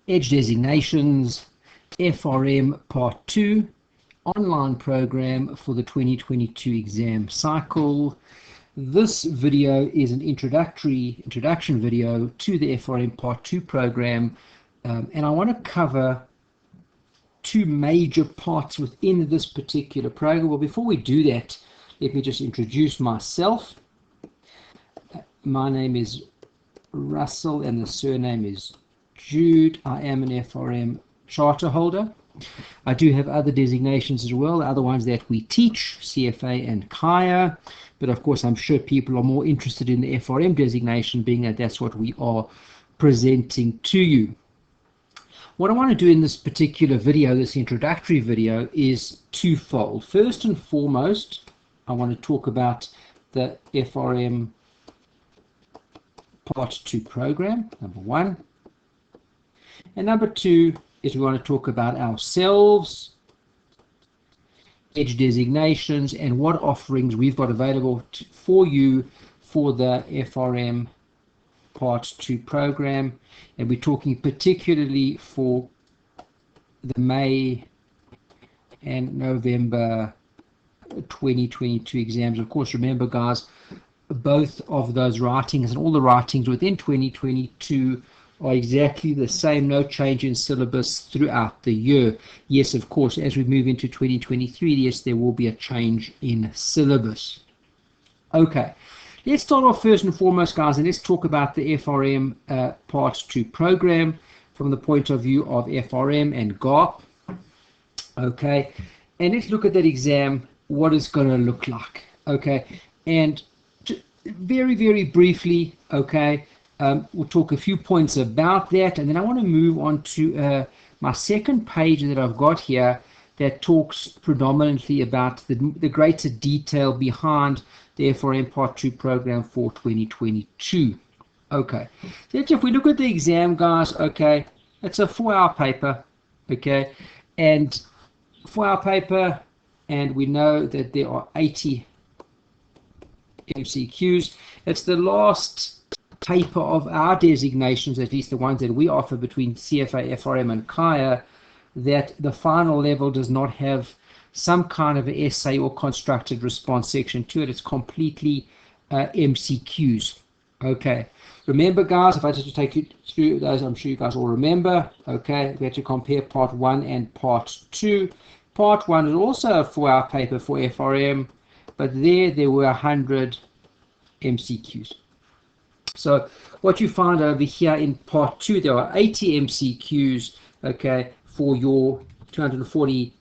Edge Designations, FRM Part 2, online program for the 2022 exam cycle. This video is an introduction video to the FRM Part 2 program, and I want to cover two major parts within this particular program. Well, before we do that, let me just introduce myself. My name is Russell and the surname is Jude. I am an FRM charter holder. I do have other designations as well, other ones that we teach, CFA and KIA, but of course I'm sure people are more interested in the FRM designation, being that that's what we are presenting to you. What I want to do in this particular video, this introductory video, is twofold. First and foremost, I want to talk about the FRM Part 2 program, number one. And number two is we want to talk about ourselves, edge designations, and what offerings we've got available for you for the FRM Part 2 program. And we're talking particularly for the May and November 2022 exams. Of course, remember guys, both of those writings and all the writings within 2022 are exactly the same, no change in syllabus throughout the year. Yes, of course, as we move into 2023, yes, there will be a change in syllabus. Okay, let's start off first and foremost, guys, and let's talk about the FRM Part 2 program from the point of view of FRM and GARP. Okay, and let's look at that exam, what it's going to look like. Okay, and very, very briefly, okay, we'll talk a few points about that, and then I want to move on to my second page that I've got here that talks predominantly about the greater detail behind the FRM Part 2 program for 2022. Okay, so if we look at the exam, guys, okay, it's a 4-hour paper, okay, and 4-hour paper, and we know that there are 80 MCQs. It's the last paper of our designations, at least the ones that we offer between CFA, FRM and KIA, that the final level does not have some kind of essay or constructed response section to it. It's completely MCQs. Okay, remember guys, if I just take you through those, I'm sure you guys all remember. Okay, we had to compare Part 1 and Part 2. Part 1 is also a 4-hour paper for FRM, but there were 100 MCQs. So what you find over here in Part 2, there are 80 MCQs, okay, for your 240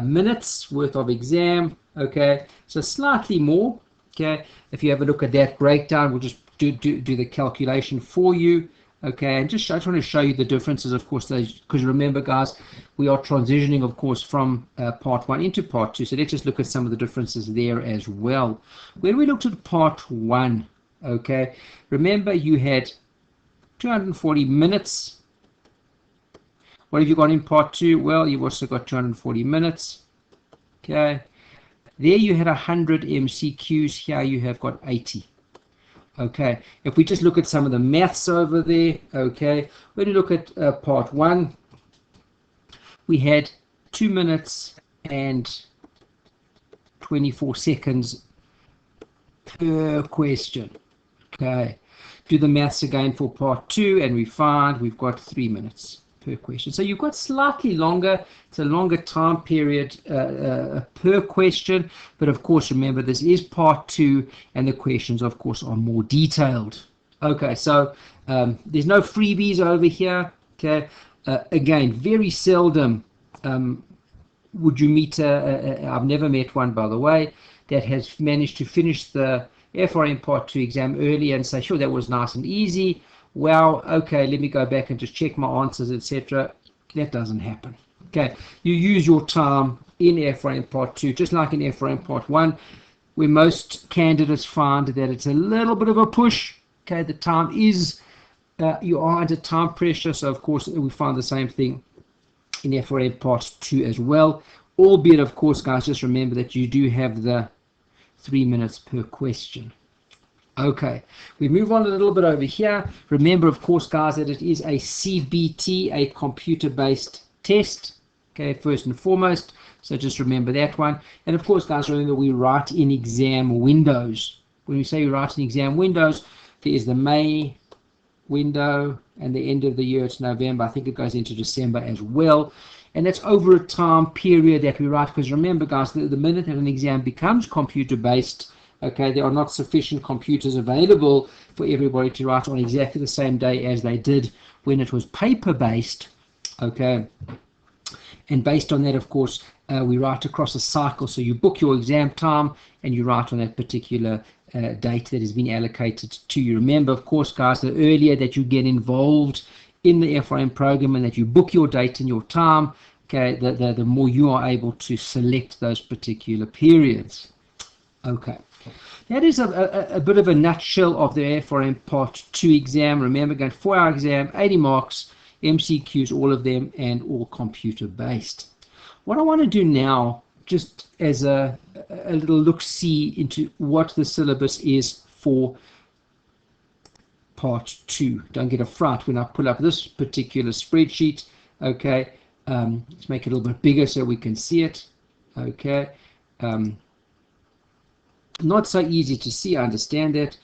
minutes worth of exam, okay, so slightly more, okay. If you have a look at that breakdown, we'll just do the calculation for you, okay, and I just want to show you the differences, of course, because remember guys, we are transitioning, of course, from Part 1 into Part 2, so let's just look at some of the differences there as well. When we looked at Part 1, okay, remember you had 240 minutes. What have you got in Part 2? Well, you've also got 240 minutes, okay. There you had 100 MCQs, here you have got 80. Okay, if we just look at some of the maths over there, okay, when you look at Part 1, we had 2 minutes and 24 seconds per question. Okay, do the maths again for Part 2, and we find we've got 3 minutes per question. So you've got slightly longer, it's a longer time period per question, but of course remember this is Part 2 and the questions of course are more detailed. Okay, so there's no freebies over here. Okay, again, very seldom would you meet I've never met one, by the way, that has managed to finish the FRM Part 2 exam early and say, sure, that was nice and easy. Well, okay, let me go back and just check my answers, etc. That doesn't happen. Okay, you use your time in FRM Part 2, just like in FRM Part 1, where most candidates find that it's a little bit of a push. Okay, the time is, you are under time pressure, so of course we find the same thing in FRM Part 2 as well. Albeit, of course, guys, just remember that you do have the 3 minutes per question. Okay, we move on a little bit over here. Remember, of course, guys, that it is a CBT, a computer-based test. Okay, first and foremost. So just remember that one. And of course, guys, remember we write in exam windows. When we say we write in exam windows, there is the May window and the end of the year, it's November. I think it goes into December as well. And that's over a time period that we write, because remember, guys, the minute that an exam becomes computer-based, okay, there are not sufficient computers available for everybody to write on exactly the same day as they did when it was paper-based, okay. And based on that, of course, we write across a cycle. So you book your exam time and you write on that particular date that has been allocated to you. Remember, of course, guys, the earlier that you get involved in the FRM program and that you book your date and your time, okay, the more you are able to select those particular periods. Okay. That is a bit of a nutshell of the FRM Part 2 exam. Remember, going 4-hour exam, 80 marks, MCQs, all of them, and all computer-based. What I want to do now, just as a little look-see into what the syllabus is for Part 2. Don't get a fright when I pull up this particular spreadsheet. Okay, let's make it a little bit bigger so we can see it. Okay. Not so easy to see, I understand that,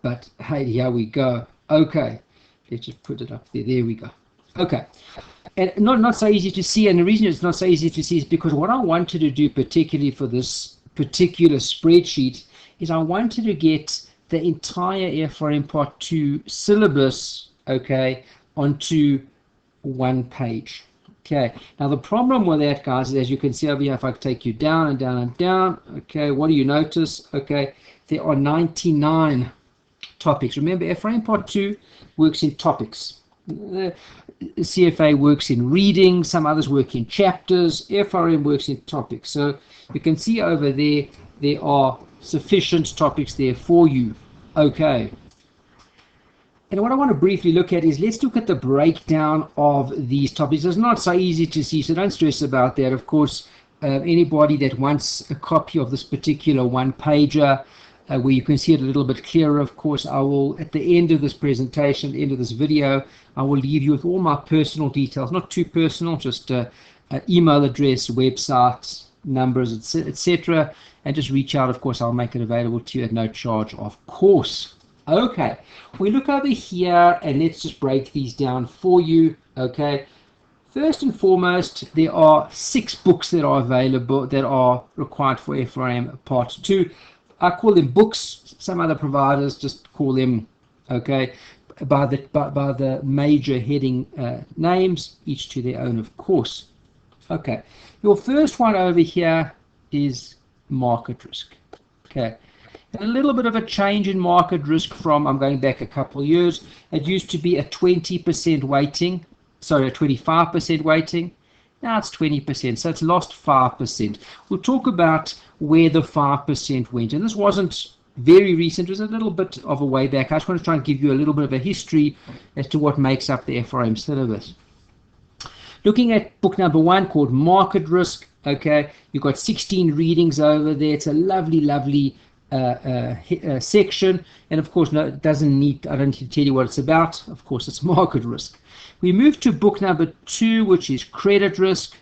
but hey, here we go. Okay, let's just put it up there. There we go. Okay, and not so easy to see, and the reason it's not so easy to see is because what I wanted to do, particularly for this particular spreadsheet, is I wanted to get the entire FRM Part 2 syllabus, okay, onto one page. Okay, now the problem with that, guys, is as you can see over here, if I take you down and down and down, okay, what do you notice? Okay, there are 99 topics. Remember, FRM Part 2 works in topics. CFA works in reading, some others work in chapters, FRM works in topics. So you can see over there, there are sufficient topics there for you. Okay. And what I want to briefly look at is, let's look at the breakdown of these topics. It's not so easy to see, so don't stress about that. Of course, anybody that wants a copy of this particular one-pager, where you can see it a little bit clearer, of course, I will, at the end of this presentation, the end of this video, I will leave you with all my personal details, not too personal, just email address, websites, numbers, etc. And just reach out. Of course, I'll make it available to you at no charge, of course. Okay, we look over here and let's just break these down for you. Okay, first and foremost, there are 6 books that are available, that are required for FRM Part 2. I call them books. Some other providers just call them, okay, by the major heading names, each to their own, of course. Okay, your first one over here is market risk. Okay. And a little bit of a change in market risk from, I'm going back a couple of years. It used to be a 20% weighting, sorry, a 25% weighting. Now it's 20%, so it's lost 5%. We'll talk about where the 5% went. And this wasn't very recent, it was a little bit of a way back. I just want to try and give you a little bit of a history as to what makes up the FRM syllabus. Looking at book number 1 called Market Risk, okay, you've got 16 readings over there. It's a lovely, lovely section, and of course, no, it doesn't need, I don't need to tell you what it's about. Of course, it's market risk. We move to book number 2, which is credit risk.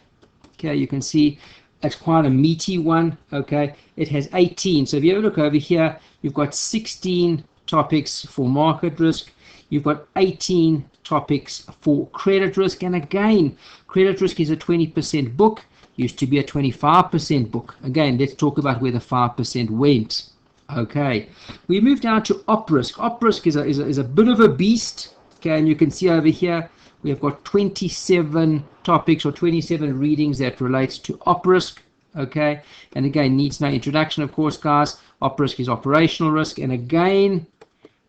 Okay, you can see it's quite a meaty one. Okay, it has 18. So if you ever look over here, you've got 16 topics for market risk. You've got 18 topics for credit risk, and again, credit risk is a 20% book. Used to be a 25% book. Again, let's talk about where the 5% went. Okay, we move down to op risk. Op risk is a bit of a beast. Okay, and you can see over here we have got 27 topics or 27 readings that relates to op risk. Okay, and again, needs no introduction, of course, guys. Op risk is operational risk, and again,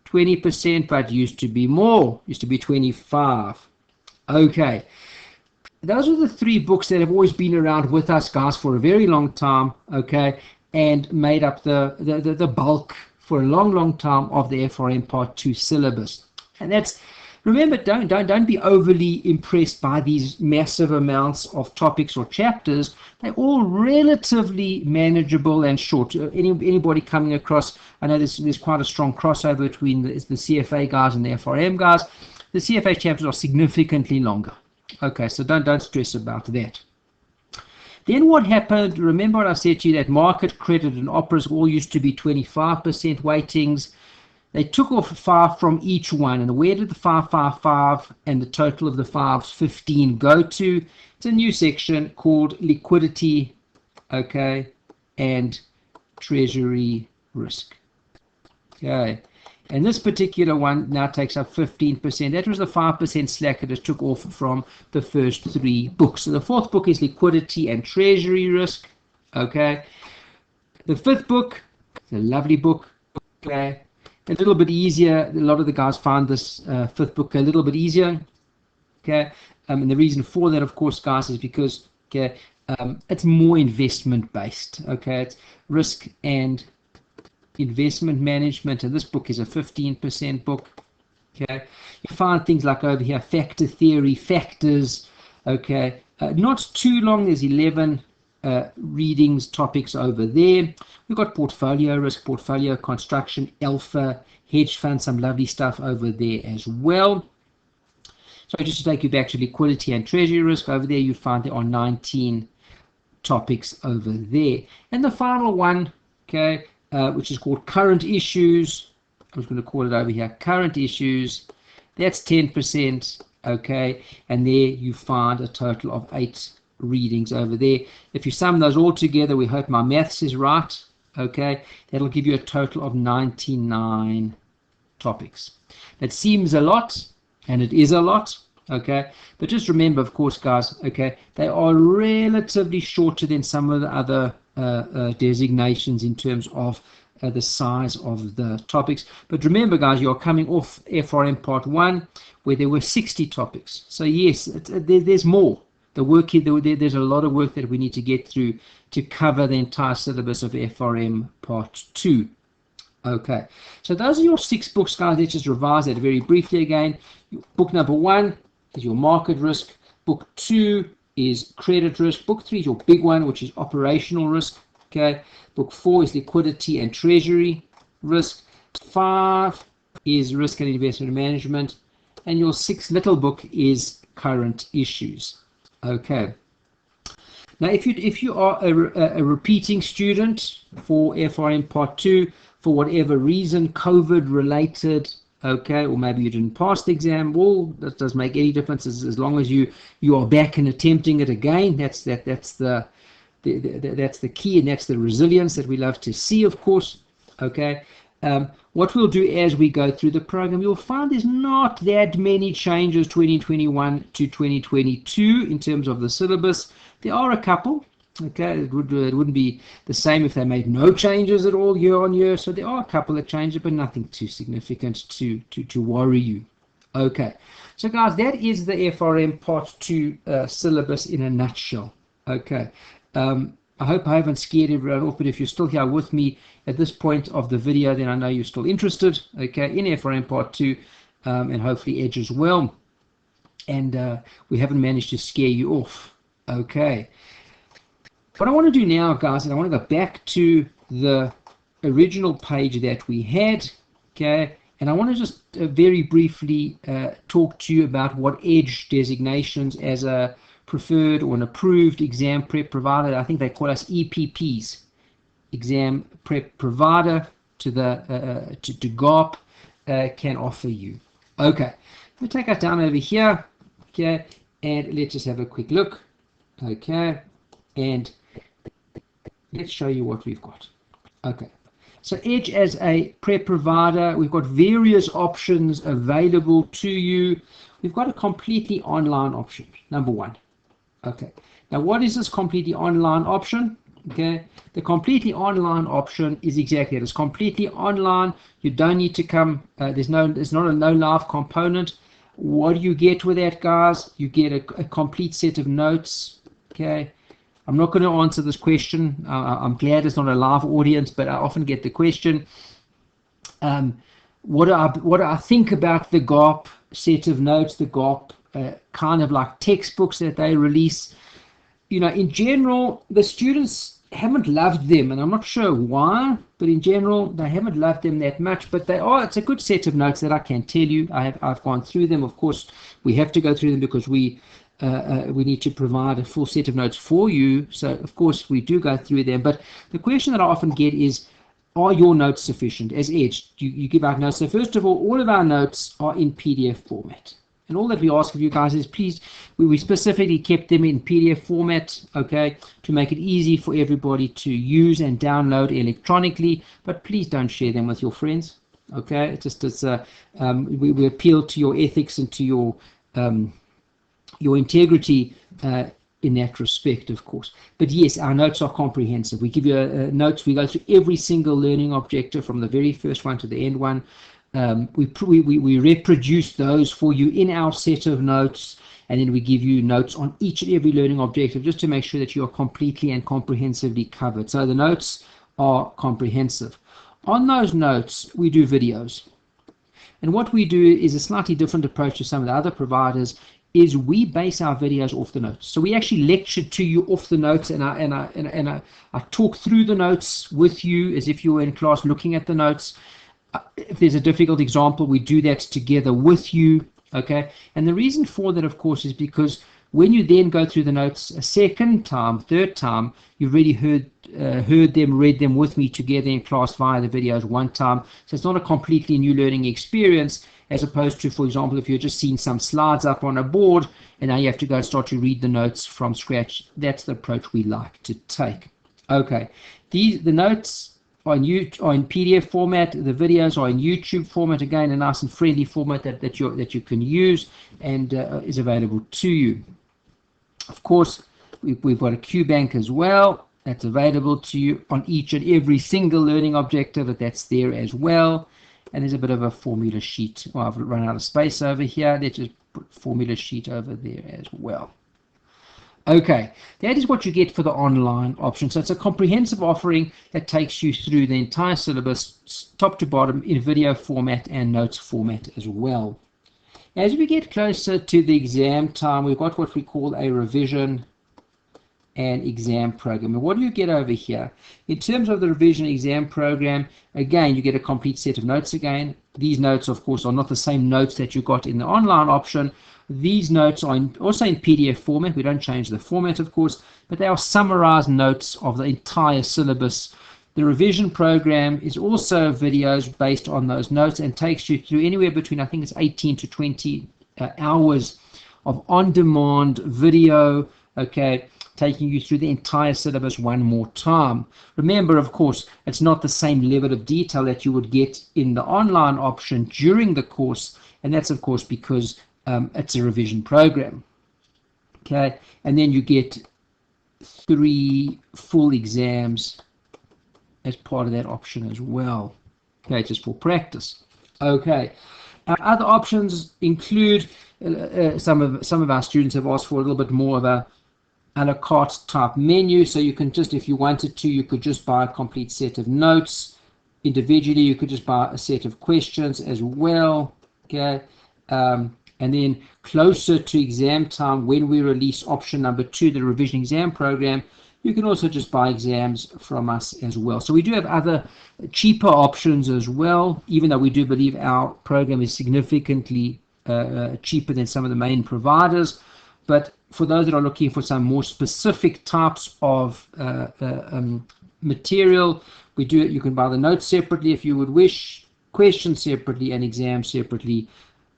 20%, but used to be more. Used to be 25. Okay. Those are the 3 books that have always been around with us, guys, for a very long time, okay, and made up the bulk for a long, long time of the FRM Part 2 syllabus. And that's Remember, don't be overly impressed by these massive amounts of topics or chapters. They're all relatively manageable and short. Anybody coming across, I know there's quite a strong crossover between the CFA guys and the FRM guys. The CFA chapters are significantly longer. Okay, so don't stress about that. Then what happened, remember what I said to you, that market, credit, and operas all used to be 25% weightings. They took off 5 from each one, and where did the 5, 5, 5 and the total of the 5s, 15, go to? It's a new section called liquidity, okay, and treasury risk. Okay, and this particular one now takes up 15%. That was the 5% slacker that took off from the first 3 books. So the 4th book is liquidity and treasury risk, okay. The 5th book, it's a lovely book, okay. A little bit easier. A lot of the guys found this 5th book a little bit easier. Okay, and the reason for that, of course, guys, is because it's more investment based. Okay, it's risk and investment management, and this book is a 15% book. Okay, you find things like over here, factor theory, factors. Okay, not too long. There's 11 readings, topics over there. We've got portfolio risk, portfolio construction, alpha, hedge fund, some lovely stuff over there as well. So just to take you back to liquidity and treasury risk, over there you find there are 19 topics over there. And the final one, okay, which is called current issues. I was going to call it over here, current issues. That's 10%, okay, and there you find a total of 8 readings over there. If you sum those all together, we hope my maths is right, okay, that'll give you a total of 99 topics. That seems a lot, and it is a lot, okay, but just remember, of course, guys, okay, they are relatively shorter than some of the other designations in terms of the size of the topics. But remember, guys, you're coming off FRM Part 1 where there were 60 topics. So yes, there's more. The work here, there's a lot of work that we need to get through to cover the entire syllabus of FRM Part 2. Okay, so those are your 6 books, guys. Let's just revise that very briefly again. Book number 1 is your market risk. Book 2 is credit risk. Book 3 is your big one, which is operational risk. Okay, book 4 is liquidity and treasury risk. 5 is risk and investment management. And your 6th little book is current issues. Okay. Now, if you are a repeating student for FRM Part 2, for whatever reason, COVID related, okay, or maybe you didn't pass the exam, well, that doesn't make any difference as long as you are back and attempting it again. That's the key, and that's the resilience that we love to see, of course. Okay. What we'll do as we go through the program, you'll find there's not that many changes 2021 to 2022 in terms of the syllabus. There are a couple. Okay, it wouldn't be the same if they made no changes at all year on year. So there are a couple of changes, but nothing too significant to worry you. Okay, so guys, that is the FRM Part 2 syllabus in a nutshell. Okay. I hope I haven't scared everyone off, but if you're still here with me at this point of the video, then I know you're still interested, okay, in FRM Part 2, and hopefully Edge as well. And we haven't managed to scare you off, okay. What I want to do now, guys, is I want to go back to the original page that we had, okay, and I want to just very briefly talk to you about what Edge designations as a preferred or an approved exam prep provider, I think they call us EPPs, exam prep provider to the to GARP can offer you. Okay, we'll take us down over here, okay, and let's just have a quick look. Okay, and let's show you what we've got. Okay, so Edge as a prep provider, we've got various options available to you. We've got a completely online option, number 1. Okay, now what is this completely online option? Okay, the completely online option is exactly that. It's completely online. You don't need to come. There's not a no live component. What do you get with that, guys? You get a complete set of notes. Okay, I'm not going to answer this question. I'm glad it's not a live audience, but I often get the question. What do I think about the GARP set of notes, the GOP, kind of like textbooks that they release. You know, in general, the students haven't loved them, and I'm not sure why, but in general, they haven't loved them that much. But they are, it's a good set of notes that I can tell you. I've gone through them. Of course, we have to go through them because we need to provide a full set of notes for you. So, of course, we do go through them. But the question that I often get is, are your notes sufficient? As Edge, you give out notes. So first of all of our notes are in PDF format. And all that we ask of you guys is, please, we specifically kept them in PDF format, okay, to make it easy for everybody to use and download electronically. But please don't share them with your friends, okay? We appeal to your ethics and to your integrity in that respect, of course. But yes, our notes are comprehensive. We give you notes. We go through every single learning objective from the very first one to the end one. We reproduce those for you in our set of notes, and then we give you notes on each and every learning objective just to make sure that you are completely and comprehensively covered. So the notes are comprehensive. On those notes, we do videos. And what we do is a slightly different approach to some of the other providers, is we base our videos off the notes. So we actually lecture to you off the notes, and I talk through the notes with you as if you were in class looking at the notes. If there's a difficult example, we do that together with you, okay? And the reason for that, of course, is because when you then go through the notes a second time, third time, you've already heard them, read them with me together in class via the videos one time. So it's not a completely new learning experience, as opposed to, for example, if you're just seeing some slides up on a board and now you have to go and start to read the notes from scratch. That's the approach we like to take. Okay, the notes are in PDF format. The videos are in YouTube format, again a nice and friendly format that you can use and is available to you. Of course, we've got a QBank as well that's available to you on each and every single learning objective, that's there as well. And there's a bit of a formula sheet. Well, I've run out of space over here. Let's just put formula sheet over there as well. Okay, that is what you get for the online option. So it's a comprehensive offering that takes you through the entire syllabus, top to bottom, in video format and notes format as well. As we get closer to the exam time, we've got what we call a revision and exam program. And what do you get over here? In terms of the revision exam program, again, you get a complete set of notes again. These notes, of course, are not the same notes that you got in the online option. These notes are also in PDF format. We don't change the format, of course, but they are summarized notes of the entire syllabus. The revision program is also videos based on those notes and takes you through anywhere between, I think it's 18 to 20 hours of on-demand video, okay, taking you through the entire syllabus one more time. Remember, of course, it's not the same level of detail that you would get in the online option during the course, and that's, of course, because it's a revision program. Okay, and then you get 3 full exams as part of that option as well. Okay, just for practice. Okay, other options include some of our students have asked for a little bit more of a a la carte type menu, so you can just, if you wanted to, you could just buy a complete set of notes individually. You could just buy a set of questions as well. Okay, and then closer to exam time, when we release option number 2, the revision exam program, you can also just buy exams from us as well. So we do have other cheaper options as well, even though we do believe our program is significantly cheaper than some of the main providers. But for those that are looking for some more specific types of material, you can buy the notes separately if you would wish, questions separately, and exams separately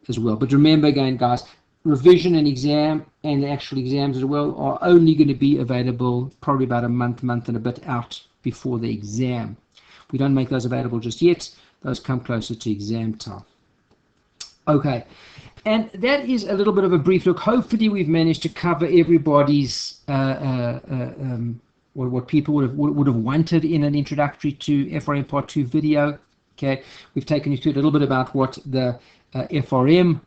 as well. But remember again, guys, revision and exam and the actual exams as well are only going to be available probably about a month and a bit out before the exam. We don't make those available just yet. Those come closer to exam time. Okay, and that is a little bit of a brief look. Hopefully we've managed to cover everybody's what people would have wanted in an introductory to FRM Part 2 video. Okay, we've taken you through a little bit about what the FRM,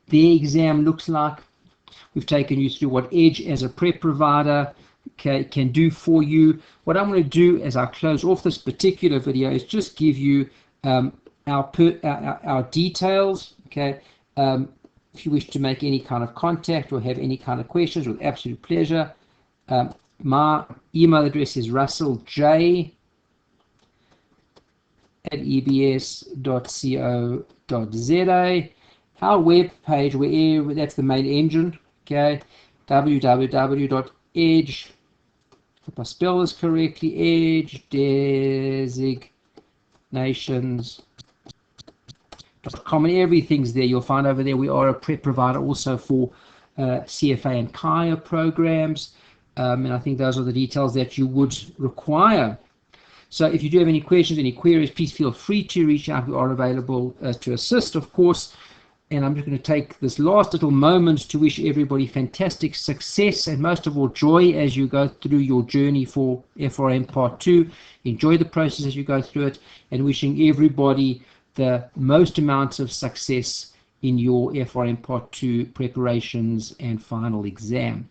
their exam looks like. We've taken you through what Edge as a prep provider can do for you. What I'm going to do as I close off this particular video is just give you our details. Okay, If you wish to make any kind of contact or have any kind of questions, with absolute pleasure. My email address is russellj@ebs.co.za. Our web page, where that's the main engine, okay, www.edge, if I spell this correctly, Edge Designations.com, and everything's there. You'll find over there we are a prep provider also for CFA and KIA programs, and I think those are the details that you would require. So if you do have any questions, any queries, please feel free to reach out. We are available to assist, of course. And I'm just going to take this last little moment to wish everybody fantastic success and most of all joy as you go through your journey for FRM Part 2. Enjoy the process as you go through it, and wishing everybody the most amounts of success in your FRM Part 2 preparations and final exam.